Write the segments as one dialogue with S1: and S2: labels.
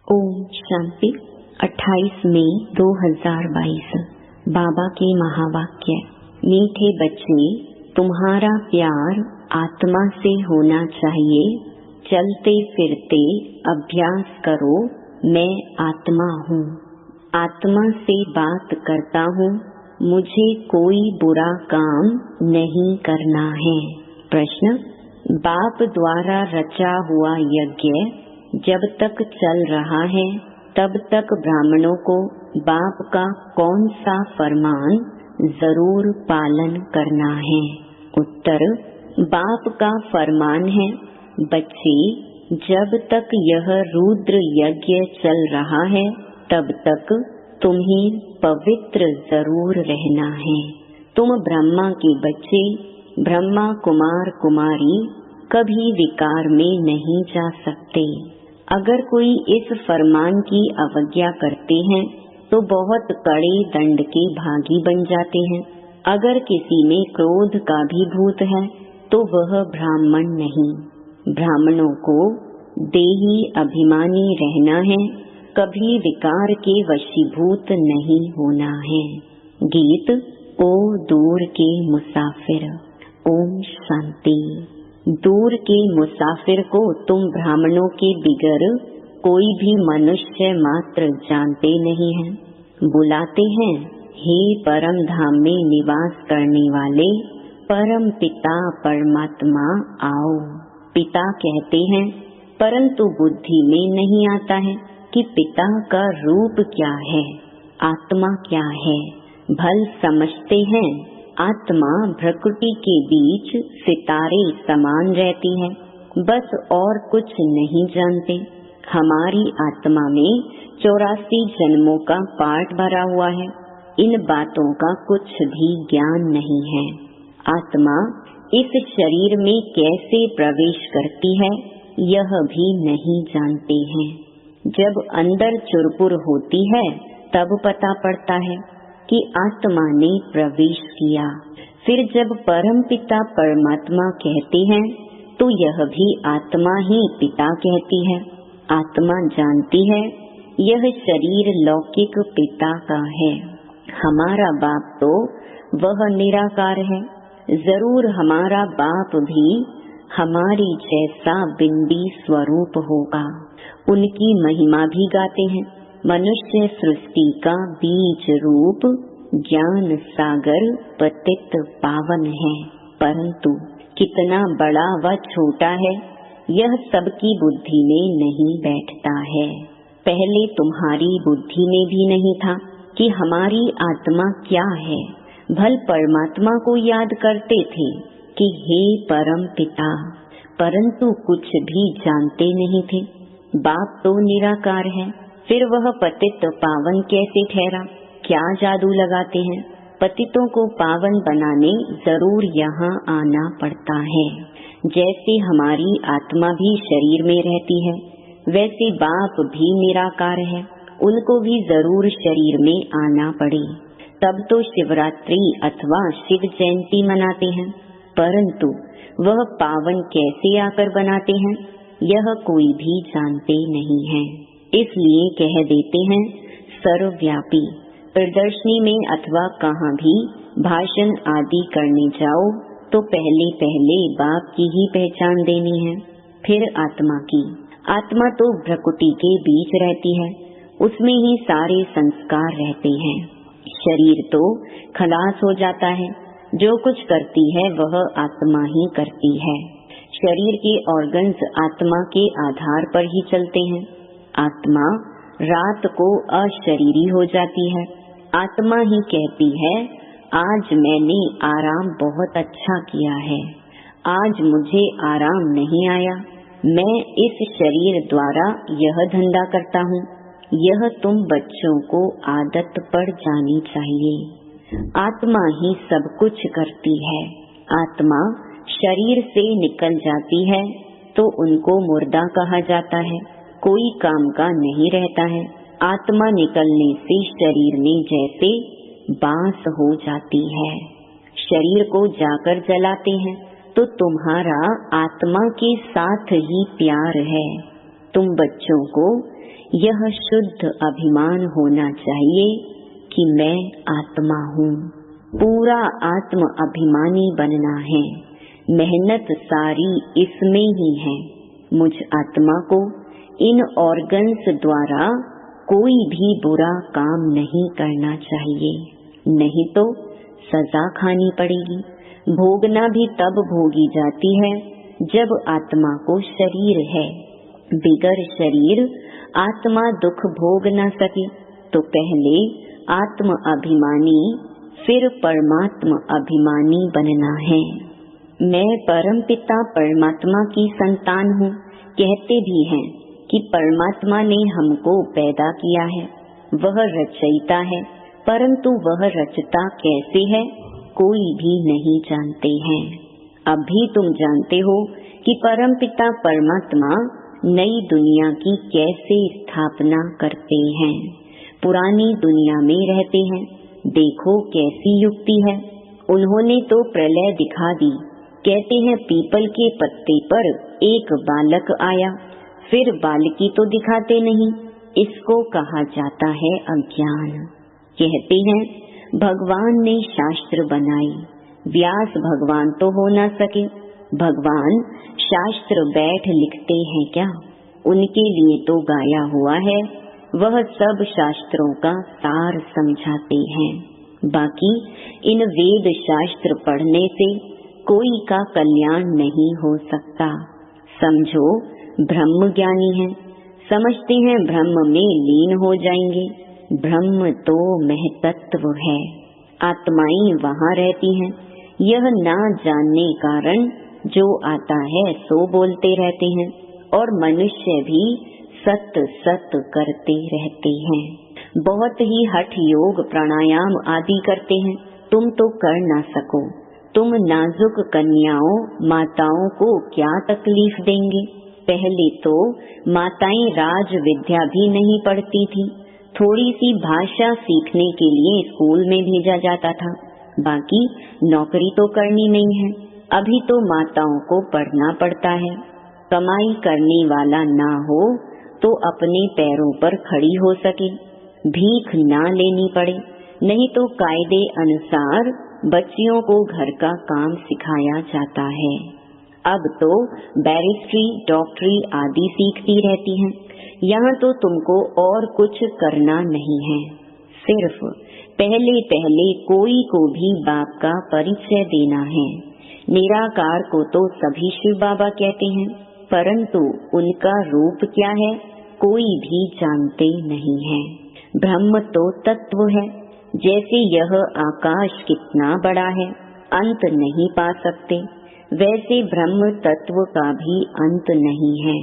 S1: ओम शांति। 28 मई 2022। बाबा के महावाक्य। मीठे बच्चे, तुम्हारा प्यार आत्मा से होना चाहिए। चलते फिरते अभ्यास करो, मैं आत्मा हूँ, आत्मा से बात करता हूँ, मुझे कोई बुरा काम नहीं करना है। प्रश्न: बाप द्वारा रचा हुआ यज्ञ जब तक चल रहा है तब तक ब्राह्मणों को बाप का कौन सा फरमान जरूर पालन करना है? उत्तर: बाप का फरमान है, बच्चे, जब तक यह रुद्र यज्ञ चल रहा है तब तक तुम्हें पवित्र जरूर रहना है। तुम ब्रह्मा के बच्चे, ब्रह्मा कुमार कुमारी कभी विकार में नहीं जा सकते। अगर कोई इस फरमान की अवज्ञा करते हैं तो बहुत कड़े दंड के भागी बन जाते हैं। अगर किसी में क्रोध का भी भूत है तो वह ब्राह्मण नहीं। ब्राह्मणों को देही अभिमानी रहना है, कभी विकार के वशीभूत नहीं होना है। गीत: ओ दूर के मुसाफिर। ओम शांति। दूर के मुसाफिर को तुम ब्राह्मणों के बिगर कोई भी मनुष्य मात्र जानते नहीं हैं। बुलाते हैं, हे परम धाम में निवास करने वाले परम पिता परमात्मा आओ। पिता कहते हैं, परंतु बुद्धि में नहीं आता है कि पिता का रूप क्या है, आत्मा क्या है। भल समझते हैं आत्मा भ्रकुटी के बीच सितारे समान रहती है, बस और कुछ नहीं जानते। हमारी आत्मा में 84 जन्मों का पाठ भरा हुआ है, इन बातों का कुछ भी ज्ञान नहीं है। आत्मा इस शरीर में कैसे प्रवेश करती है यह भी नहीं जानते हैं। जब अंदर चुरपुर होती है तब पता पड़ता है कि आत्मा ने प्रवेश किया। फिर जब परम पिता परमात्मा कहते हैं तो यह भी आत्मा ही पिता कहती है। आत्मा जानती है यह शरीर लौकिक पिता का है। हमारा बाप तो वह निराकार है। जरूर हमारा बाप भी हमारी जैसा बिंदी स्वरूप होगा। उनकी महिमा भी गाते हैं। मनुष्य सृष्टि का बीज रूप ज्ञान सागर पतित पावन है, परंतु कितना बड़ा व छोटा है यह सबकी बुद्धि में नहीं बैठता है। पहले तुम्हारी बुद्धि में भी नहीं था कि हमारी आत्मा क्या है। भल परमात्मा को याद करते थे कि हे परम पिता, परंतु कुछ भी जानते नहीं थे। बाप तो निराकार है, फिर वह पतित पावन कैसे ठहरा? क्या जादू लगाते हैं? पतितों को पावन बनाने जरूर यहाँ आना पड़ता है। जैसे हमारी आत्मा भी शरीर में रहती है, वैसे बाप भी निराकार है, उनको भी जरूर शरीर में आना पड़े। तब तो शिवरात्रि अथवा शिव जयंती मनाते हैं, परंतु वह पावन कैसे आकर बनाते हैं यह कोई भी जानते नहीं है। इसलिए कह देते हैं सर्वव्यापी। प्रदर्शनी में अथवा कहाँ भी भाषण आदि करने जाओ तो पहले पहले बाप की ही पहचान देनी है, फिर आत्मा की। आत्मा तो भ्रकुटी के बीच रहती है, उसमें ही सारे संस्कार रहते हैं। शरीर तो खलास हो जाता है, जो कुछ करती है वह आत्मा ही करती है। शरीर के ऑर्गन्स आत्मा के आधार पर ही चलते हैं। आत्मा रात को अशरीरी हो जाती है। आत्मा ही कहती है, आज मैंने आराम बहुत अच्छा किया है, आज मुझे आराम नहीं आया, मैं इस शरीर द्वारा यह धंधा करता हूँ। यह तुम बच्चों को आदत पड़ जानी चाहिए। आत्मा ही सब कुछ करती है। आत्मा शरीर से निकल जाती है तो उनको मुर्दा कहा जाता है, कोई काम का नहीं रहता है। आत्मा निकलने से शरीर में जैसे बांस हो जाती है। शरीर को जाकर जलाते हैं तो तुम्हारा आत्मा के साथ ही प्यार है। तुम बच्चों को यह शुद्ध अभिमान होना चाहिए कि मैं आत्मा हूँ। पूरा आत्म अभिमानी बनना है। मेहनत सारी इसमें ही है। मुझ आत्मा को इन ऑर्गन्स द्वारा कोई भी बुरा काम नहीं करना चाहिए, नहीं तो सजा खानी पड़ेगी। भोगना भी तब भोगी जाती है जब आत्मा को शरीर है। बिगर शरीर आत्मा दुख भोग न सके, तो पहले आत्म अभिमानी फिर परमात्मा अभिमानी बनना है। मैं परमपिता परमात्मा की संतान हूँ कहते भी हैं कि परमात्मा ने हमको पैदा किया है, वह रचयिता है, परंतु वह रचता कैसे है कोई भी नहीं जानते हैं। अभी तुम जानते हो कि परमपिता परमात्मा नई दुनिया की कैसे स्थापना करते हैं। पुरानी दुनिया में रहते हैं, देखो कैसी युक्ति है। उन्होंने तो प्रलय दिखा दी। कहते हैं पीपल के पत्ते पर एक बालक आया, फिर बालकी तो दिखाते नहीं, इसको कहा जाता है अज्ञान। कहते हैं भगवान ने शास्त्र बनाई, व्यास भगवान तो हो न सके, भगवान शास्त्र बैठ लिखते हैं क्या? उनके लिए तो गाया हुआ है, वह सब शास्त्रों का सार समझाते हैं। बाकी इन वेद शास्त्र पढ़ने से कोई का कल्याण नहीं हो सकता। समझो ब्रह्म ज्ञानी है, समझते हैं ब्रह्म में लीन हो जाएंगे। ब्रह्म तो महतत्व है, आत्माएं वहाँ रहती हैं। यह ना जानने कारण जो आता है सो बोलते रहते हैं, और मनुष्य भी सत सत करते रहते हैं। बहुत ही हठ योग प्राणायाम आदि करते हैं, तुम तो कर ना सको। तुम नाजुक कन्याओं माताओं को क्या तकलीफ देंगे? पहले तो माताएं राज विद्या भी नहीं पढ़ती थी, थोड़ी सी भाषा सीखने के लिए स्कूल में भेजा जाता था, बाकी नौकरी तो करनी नहीं है। अभी तो माताओं को पढ़ना पड़ता है। कमाई करने वाला ना हो तो अपने पैरों पर खड़ी हो सके, भीख ना लेनी पड़े, नहीं तो कायदे अनुसार बच्चियों को घर का काम सिखाया जाता है। अब तो बैरिस्ट्री डॉक्टरी आदि सीखती रहती हैं। यहाँ तो तुमको और कुछ करना नहीं है, सिर्फ पहले पहले कोई को भी बाप का परिचय देना है। निराकार को तो सभी शिव बाबा कहते हैं, परंतु उनका रूप क्या है कोई भी जानते नहीं है। ब्रह्म तो तत्व है, जैसे यह आकाश कितना बड़ा है अंत नहीं पा सकते, वैसे ब्रह्म तत्व का भी अंत नहीं है।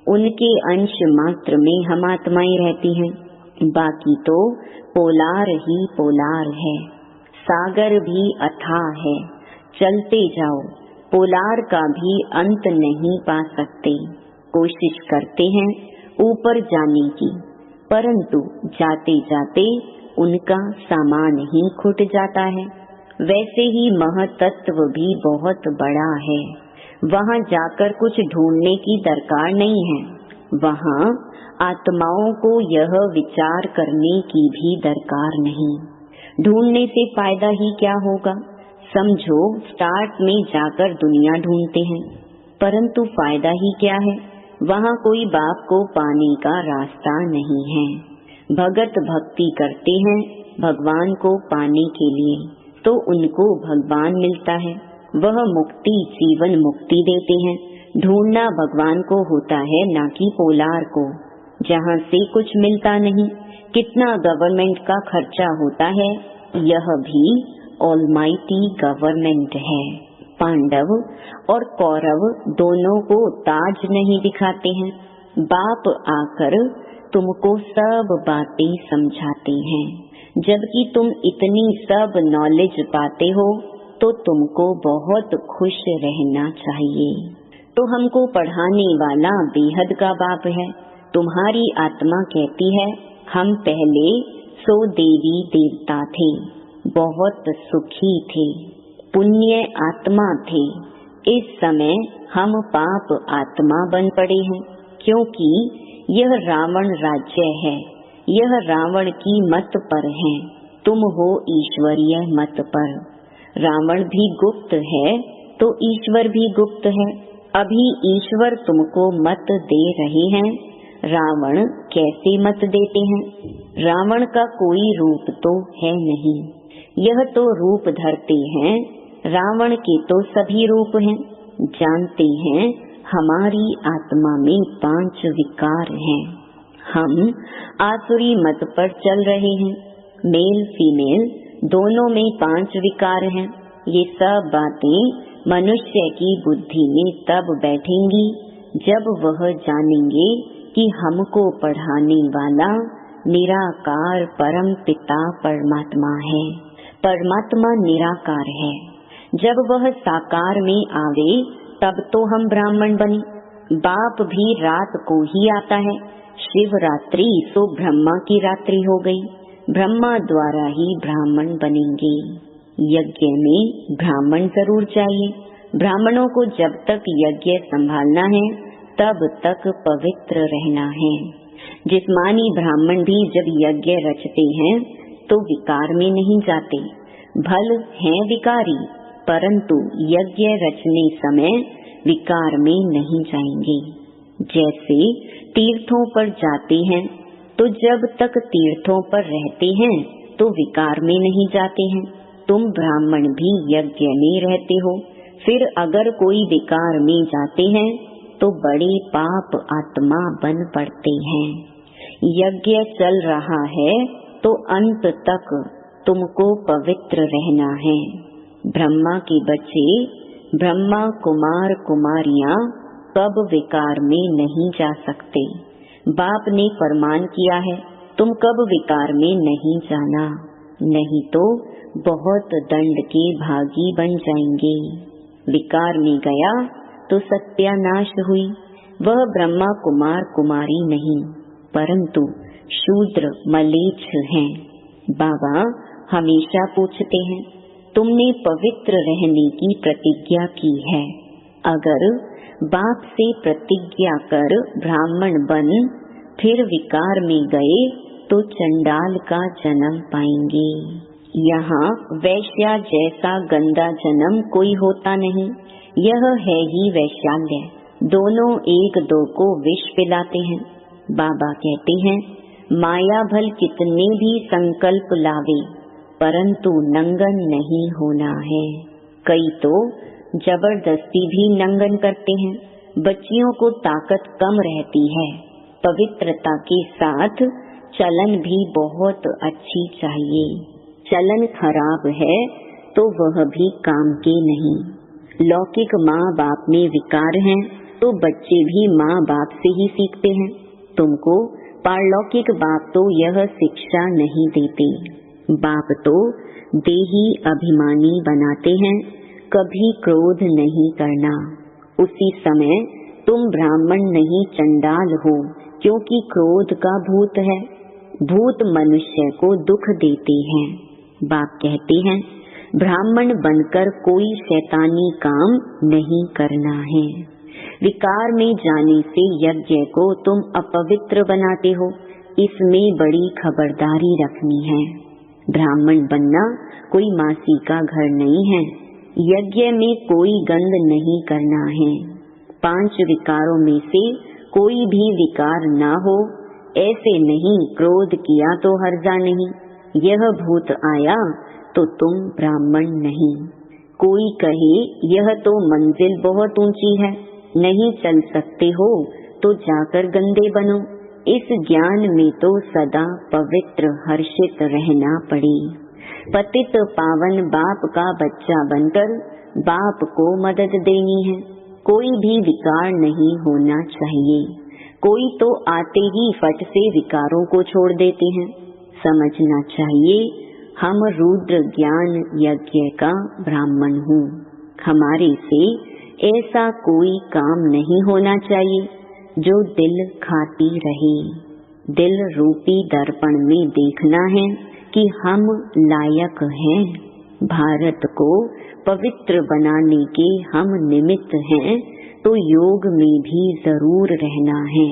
S1: उनके अंश मात्र में हम आत्माएं रहती हैं, बाकी तो पोलार ही पोलार है। सागर भी अथाह है, चलते जाओ, पोलार का भी अंत नहीं पा सकते। कोशिश करते हैं ऊपर जाने की, परंतु जाते जाते उनका सामान ही खुट जाता है। वैसे ही महतत्व भी बहुत बड़ा है, वहाँ जाकर कुछ ढूंढने की दरकार नहीं है। वहाँ आत्माओं को यह विचार करने की भी दरकार नहीं। ढूंढने से फायदा ही क्या होगा? समझो स्टार्ट में जाकर दुनिया ढूंढते हैं, परंतु फायदा ही क्या है? वहाँ कोई बाप को पाने का रास्ता नहीं है। भगत भक्ति करते हैं भगवान को पाने के लिए, तो उनको भगवान मिलता है, वह मुक्ति जीवन मुक्ति देते हैं। ढूंढना भगवान को होता है, ना कि पोलार को, जहाँ से कुछ मिलता नहीं। कितना गवर्नमेंट का खर्चा होता है, यह भी ऑलमाइटी गवर्नमेंट है। पांडव और कौरव दोनों को ताज नहीं दिखाते हैं, बाप आकर तुमको सब बातें समझाते हैं। जबकि तुम इतनी सब नॉलेज पाते हो तो तुमको बहुत खुश रहना चाहिए। तो हमको पढ़ाने वाला बेहद का बाप है। तुम्हारी आत्मा कहती है हम पहले सो देवी देवता थे, बहुत सुखी थे, पुण्य आत्मा थे। इस समय हम पाप आत्मा बन पड़े हैं, क्योंकि यह रावण राज्य है, यह रावण की मत पर है, तुम हो ईश्वरीय मत पर। रावण भी गुप्त है तो ईश्वर भी गुप्त है। अभी ईश्वर तुमको मत दे रहे हैं, रावण कैसे मत देते हैं? रावण का कोई रूप तो है नहीं, यह तो रूप धरते हैं। रावण के तो सभी रूप हैं। जानते हैं हमारी आत्मा में 5 विकार हैं। हम आसुरी मत पर चल रहे हैं। मेल फीमेल दोनों में 5 विकार हैं। ये सब बातें मनुष्य की बुद्धि में तब बैठेंगी जब वह जानेंगे कि हमको पढ़ाने वाला निराकार परम पिता परमात्मा है। परमात्मा निराकार है। जब वह साकार में आवे तब तो हम ब्राह्मण बने। बाप भी रात को ही आता है। शिवरात्रि सो ब्रह्मा की रात्रि हो गई। ब्रह्मा द्वारा ही ब्राह्मण बनेंगे। यज्ञ में ब्राह्मण जरूर चाहिए। ब्राह्मणों को जब तक यज्ञ संभालना है तब तक पवित्र रहना है। जिस्मानी ब्राह्मण भी जब यज्ञ रचते हैं तो विकार में नहीं जाते। भल हैं विकारी, परंतु यज्ञ रचने समय विकार में नहीं जाएंगे। जैसे तीर्थों पर जाते हैं तो जब तक तीर्थों पर रहते हैं तो विकार में नहीं जाते हैं। तुम ब्राह्मण भी यज्ञ में रहते हो, फिर अगर कोई विकार में जाते हैं तो बड़े पाप आत्मा बन पड़ते हैं। यज्ञ चल रहा है तो अंत तक तुमको पवित्र रहना है। ब्रह्मा के बच्चे, ब्रह्मा कुमार कुमारियां कब विकार में नहीं जा सकते। बाप ने फरमान किया है तुम कब विकार में नहीं जाना, नहीं तो बहुत दंड के भागी बन जाएंगे। विकार में गया तो सत्यानाश हुई। वह ब्रह्मा कुमार कुमारी नहीं परंतु शूद्र मलेच्छ हैं। बाबा हमेशा पूछते हैं तुमने पवित्र रहने की प्रतिज्ञा की है। अगर बाप से प्रतिज्ञा कर ब्राह्मण बन फिर विकार में गए तो चंडाल का जन्म पाएंगे। यहाँ वैश्या जैसा गंदा जन्म कोई होता नहीं। यह है ही वैश्याल्य। दोनों एक दो को विष पिलाते हैं। बाबा कहते हैं माया भल कितने भी संकल्प लावे परंतु नंगन नहीं होना है। कई तो जबरदस्ती भी नंगन करते हैं। बच्चियों को ताकत कम रहती है। पवित्रता के साथ चलन भी बहुत अच्छी चाहिए। चलन खराब है तो वह भी काम के नहीं। लौकिक माँ बाप में विकार हैं तो बच्चे भी माँ बाप से ही सीखते हैं। तुमको पारलौकिक बाप तो यह शिक्षा नहीं देते। बाप तो देही अभिमानी बनाते हैं, कभी क्रोध नहीं करना। उसी समय तुम ब्राह्मण नहीं चंडाल हो, क्योंकि क्रोध का भूत है। भूत मनुष्य को दुख देते हैं। बाप कहते हैं ब्राह्मण बनकर कोई शैतानी काम नहीं करना है। विकार में जाने से यज्ञ को तुम अपवित्र बनाते हो, इसमें बड़ी खबरदारी रखनी है। ब्राह्मण बनना कोई मासी का घर नहीं है। यज्ञ में कोई गंध नहीं करना है। 5 विकारों में से कोई भी विकार ना हो। ऐसे नहीं क्रोध किया तो हर्जा नहीं, यह भूत आया तो तुम ब्राह्मण नहीं। कोई कहे यह तो मंजिल बहुत ऊंची है, नहीं चल सकते हो तो जाकर गंदे बनो। इस ज्ञान में तो सदा पवित्र हर्षित रहना पड़े। पतित पावन बाप का बच्चा बनकर बाप को मदद देनी है। कोई भी विकार नहीं होना चाहिए। कोई तो आते ही फट से विकारों को छोड़ देते हैं। समझना चाहिए हम रुद्र ज्ञान यज्ञ का ब्राह्मण हूँ। हमारे से ऐसा कोई काम नहीं होना चाहिए जो दिल खाती रहे। दिल रूपी दर्पण में देखना है कि हम लायक हैं। भारत को पवित्र बनाने के हम निमित्त हैं तो योग में भी जरूर रहना है।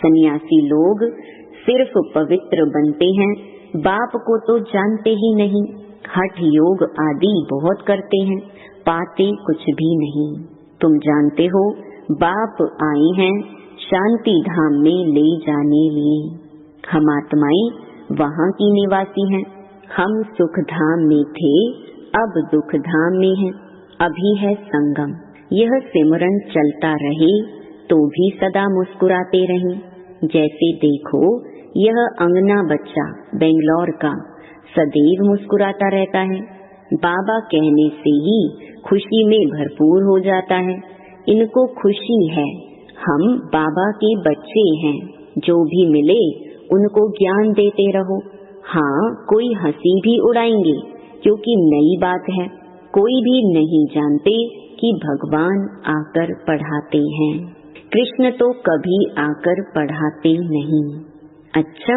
S1: सन्यासी लोग सिर्फ पवित्र बनते हैं, बाप को तो जानते ही नहीं। हठ योग आदि बहुत करते हैं, पाते कुछ भी नहीं। तुम जानते हो बाप आए हैं शांति धाम में ले जाने लिए। हम आत्माएं वहाँ की निवासी हैं। हम सुख धाम में थे, अब दुख धाम में हैं। अभी है संगम। यह सिमरन चलता रहे तो भी सदा मुस्कुराते रहें। जैसे देखो यह अंगना बच्चा बेंगलोर का सदैव मुस्कुराता रहता है। बाबा कहने से ही खुशी में भरपूर हो जाता है। इनको खुशी है, हम बाबा के बच्चे हैं। जो भी मिले उनको ज्ञान देते रहो। हाँ, कोई हंसी भी उड़ाएंगे क्योंकि नई बात है। कोई भी नहीं जानते कि भगवान आकर पढ़ाते हैं। कृष्ण तो कभी आकर पढ़ाते नहीं। अच्छा,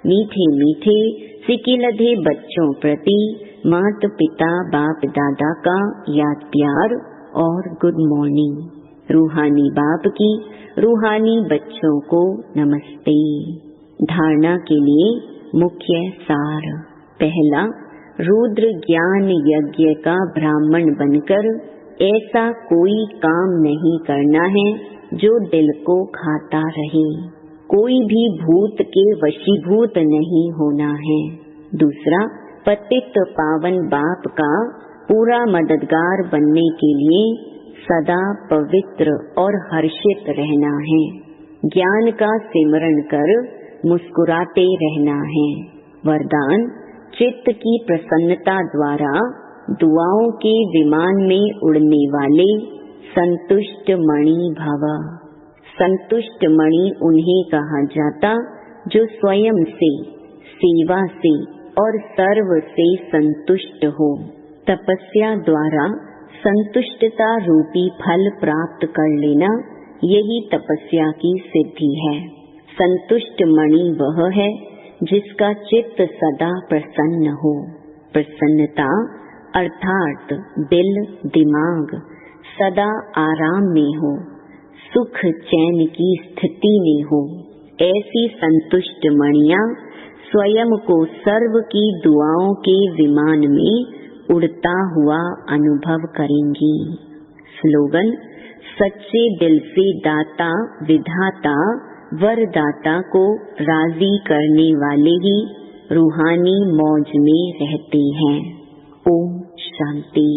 S1: मीठे मीठे सिकिलधे बच्चों प्रति मात पिता बाप दादा का याद प्यार और गुड मॉर्निंग। रूहानी बाप की रूहानी बच्चों को नमस्ते। धारणा के लिए मुख्य सार। पहला, रुद्र ज्ञान यज्ञ का ब्राह्मण बनकर ऐसा कोई काम नहीं करना है जो दिल को खाता रहे। कोई भी भूत के वशीभूत नहीं होना है। दूसरा, पतित पावन बाप का पूरा मददगार बनने के लिए सदा पवित्र और हर्षित रहना है। ज्ञान का सिमरण कर मुस्कुराते रहना है। वरदान, चित्त की प्रसन्नता द्वारा दुआओं के विमान में उड़ने वाले संतुष्ट मणि भव। संतुष्ट मणि उन्हें कहा जाता जो स्वयं से, सेवा से और सर्व से संतुष्ट हो। तपस्या द्वारा संतुष्टता रूपी फल प्राप्त कर लेना, यही तपस्या की सिद्धि है। संतुष्ट मणि वह है जिसका चित्त सदा प्रसन्न हो। प्रसन्नता अर्थात दिल दिमाग सदा आराम में हो, सुख चैन की स्थिति में हो। ऐसी संतुष्ट मणियां स्वयं को सर्व की दुआओं के विमान में उड़ता हुआ अनुभव करेंगी। स्लोगन, सच्चे दिल से दाता विधाता वरदाता को राजी करने वाले ही रूहानी मौज में रहते हैं। ओम शांति।